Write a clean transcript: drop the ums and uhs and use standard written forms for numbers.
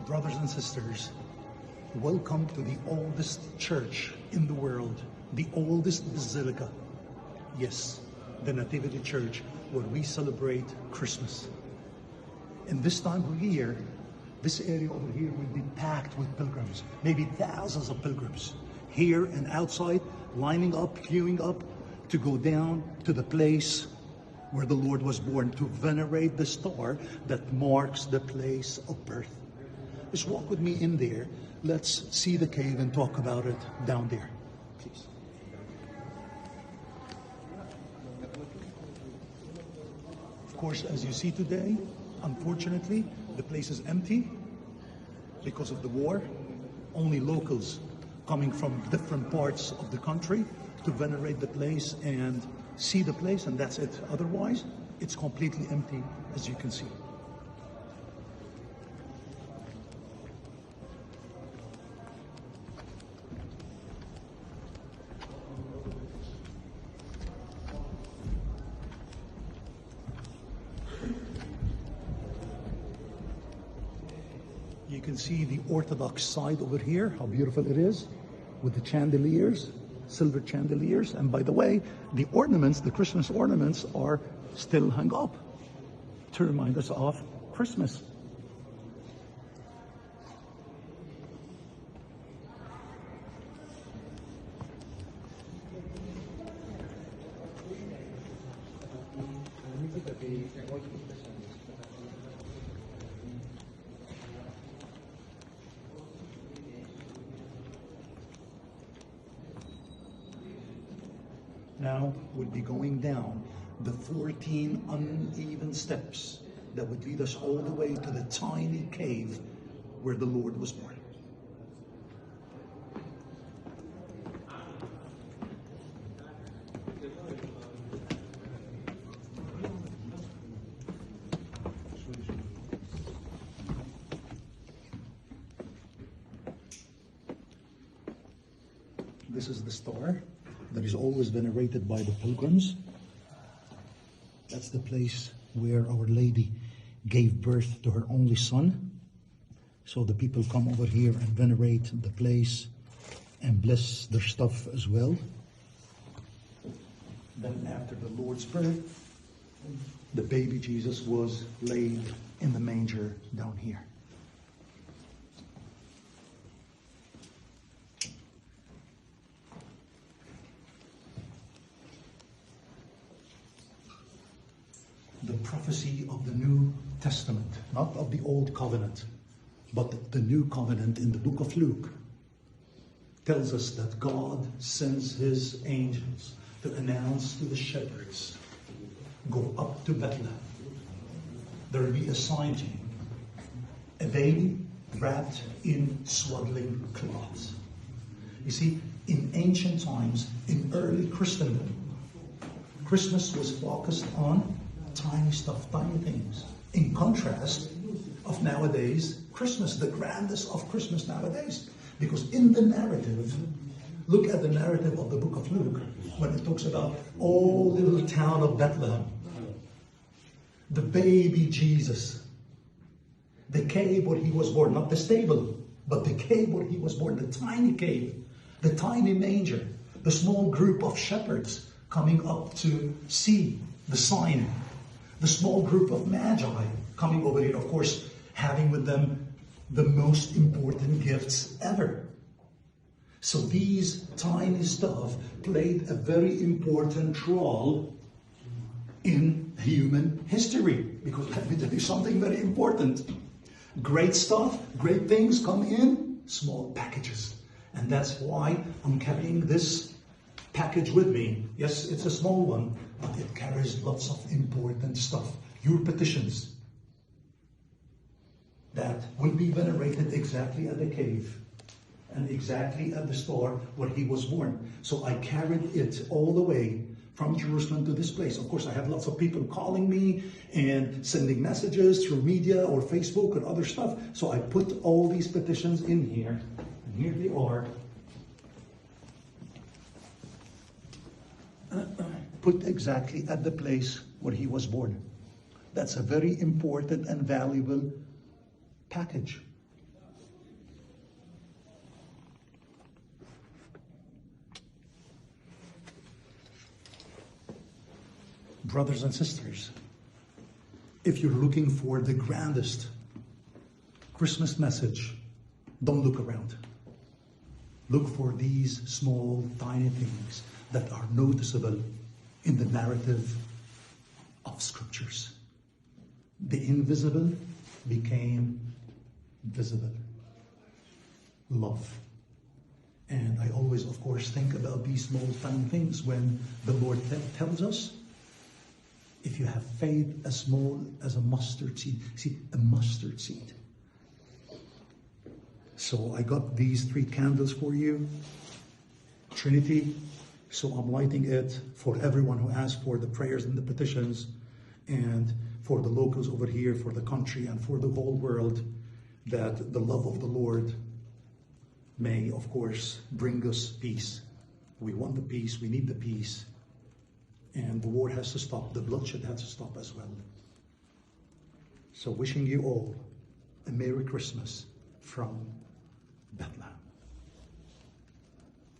Brothers and sisters, welcome to the oldest church in the world, the oldest basilica. Yes, the Nativity Church, where we celebrate Christmas. In this time of year, this area over here will be packed with pilgrims, maybe thousands of pilgrims, here and outside, lining up, queuing up to go down to the place where the Lord was born, to venerate the star that marks the place of birth. Just walk with me in there. Let's see the cave and talk about it down there, please. Of course, as you see today, unfortunately, the place is empty because of the war. Only locals coming from different parts of the country to venerate the place and see the place, and that's it. Otherwise, it's completely empty, as you can see. You can see the Orthodox side over here, how beautiful it is, with the chandeliers, silver chandeliers. And by the way, the ornaments, the Christmas ornaments, are still hung up to remind us of Christmas. Now we'll be going down the 14 uneven steps that would lead us all the way to the tiny cave where the Lord was born. This is the star that is always venerated by the pilgrims. That's the place where Our Lady gave birth to her only son. So the people come over here and venerate the place and bless their stuff as well. Then after the Lord's birth, the baby Jesus was laid in the manger down here. The prophecy of the New Testament, not of the Old Covenant, but the New Covenant in the book of Luke, tells us that God sends his angels to announce to the shepherds, go up to Bethlehem. There will be a sign to you, a baby wrapped in swaddling cloths. You see, in ancient times, in early Christendom, Christmas was focused on tiny stuff, tiny things. In contrast of nowadays, Christmas, the grandest of Christmas nowadays. Because in the narrative, look at the narrative of the book of Luke, when it talks about, oh, little town of Bethlehem, the baby Jesus, the cave where he was born, not the stable, but the cave where he was born, the tiny cave, the tiny manger, the small group of shepherds coming up to see the sign, the small group of magi coming over here, of course, having with them the most important gifts ever. So these tiny stuff played a very important role in human history. Because let me tell you something very important. Great stuff, great things come in small packages. And that's why I'm carrying this package with me. Yes, it's a small one, but it carries lots of important stuff. Your petitions that will be venerated exactly at the cave and exactly at the star where he was born. So I carried it all the way from Jerusalem to this place. Of course, I have lots of people calling me and sending messages through media or Facebook and other stuff. So I put all these petitions in here, and here they are. Put exactly at the place where he was born. That's a very important and valuable package. Brothers and sisters, if you're looking for the grandest Christmas message, don't look around. Look for these small, tiny things that are noticeable in the narrative of Scriptures. The invisible became visible. Love. And I always, of course, think about these small, tiny things when the Lord tells us, if you have faith as small as a mustard seed. See, a mustard seed. So I got these 3 candles for you. Trinity. So I'm lighting it for everyone who asked for the prayers and the petitions, and for the locals over here, for the country, and for the whole world, that the love of the Lord may, of course, bring us peace. We want the peace, we need the peace, and the war has to stop, the bloodshed has to stop as well. So wishing you all a Merry Christmas from Bethlehem.